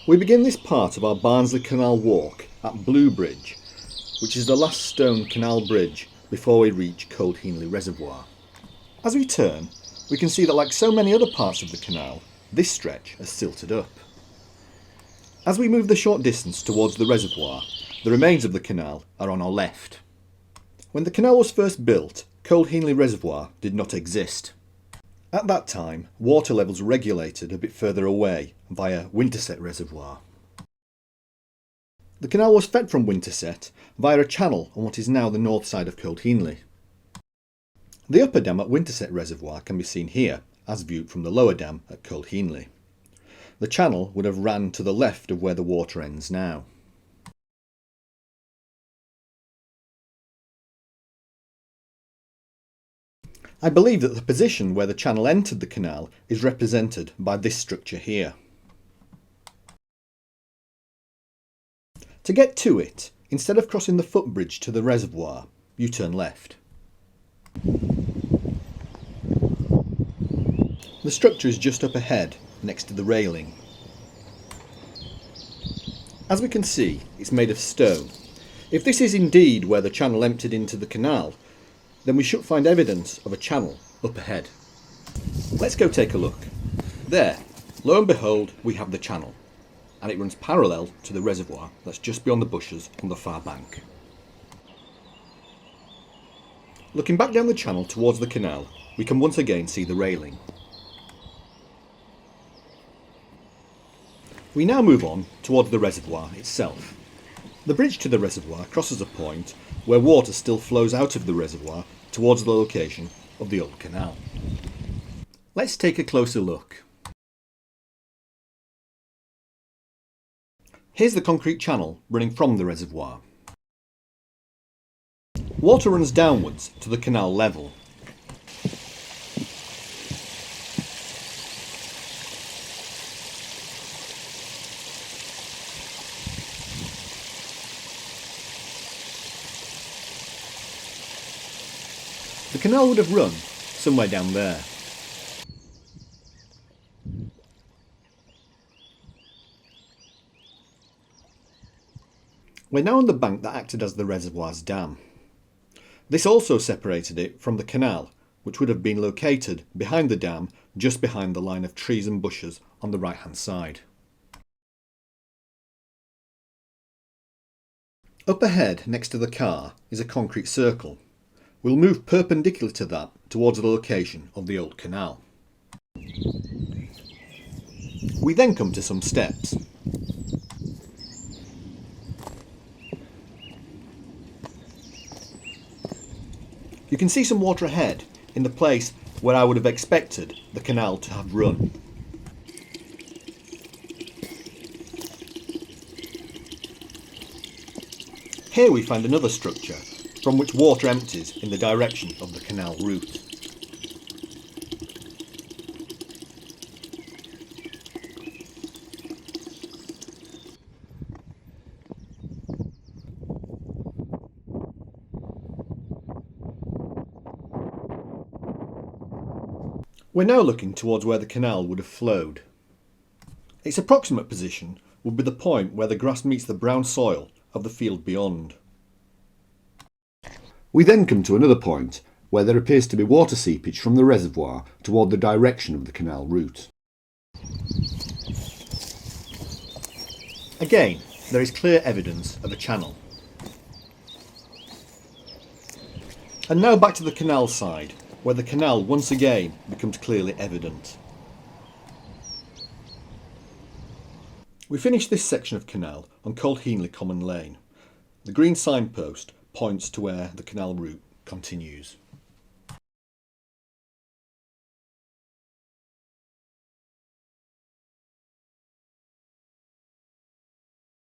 We begin this part of our Barnsley Canal walk at Blue Bridge, which is the last stone canal bridge before we reach Coldhenley Reservoir. As we turn, we can see that like so many other parts of the canal, this stretch has silted up. As we move the short distance towards the reservoir, the remains of the canal are on our left. When the canal was first built, Coldhenley Reservoir did not exist. At that time, water levels were regulated a bit further away via Winterset Reservoir. The canal was fed from Winterset via a channel on what is now the north side of Coldhenley. The upper dam at Winterset Reservoir can be seen here, as viewed from the lower dam at Coldhenley. The channel would have ran to the left of where the water ends now. I believe that the position where the channel entered the canal is represented by this structure here. To get to it, instead of crossing the footbridge to the reservoir, you turn left. The structure is just up ahead, next to the railing. As we can see, it's made of stone. If this is indeed where the channel emptied into the canal, then we should find evidence of a channel up ahead. Let's go take a look. There, lo and behold, we have the channel, and it runs parallel to the reservoir that's just beyond the bushes on the far bank. Looking back down the channel towards the canal, we can once again see the railing. We now move on towards the reservoir itself. The bridge to the reservoir crosses a point where water still flows out of the reservoir towards the location of the old canal. Let's take a closer look. Here's the concrete channel running from the reservoir. Water runs downwards to the canal level. The canal would have run somewhere down there. We're now on the bank that acted as the reservoir's dam. This also separated it from the canal, which would have been located behind the dam, just behind the line of trees and bushes on the right hand side. Up ahead, next to the car, is a concrete circle. We'll move perpendicular to that towards the location of the old canal. We then come to some steps. You can see some water ahead in the place where I would have expected the canal to have run. Here we find another structure from which water empties in the direction of the canal route. We're now looking towards where the canal would have flowed. Its approximate position would be the point where the grass meets the brown soil of the field beyond. We then come to another point where there appears to be water seepage from the reservoir toward the direction of the canal route. Again, there is clear evidence of a channel. And now back to the canal side, where the canal once again becomes clearly evident. We finish this section of canal on Coldhenley Common Lane. The green signpost points to where the canal route continues.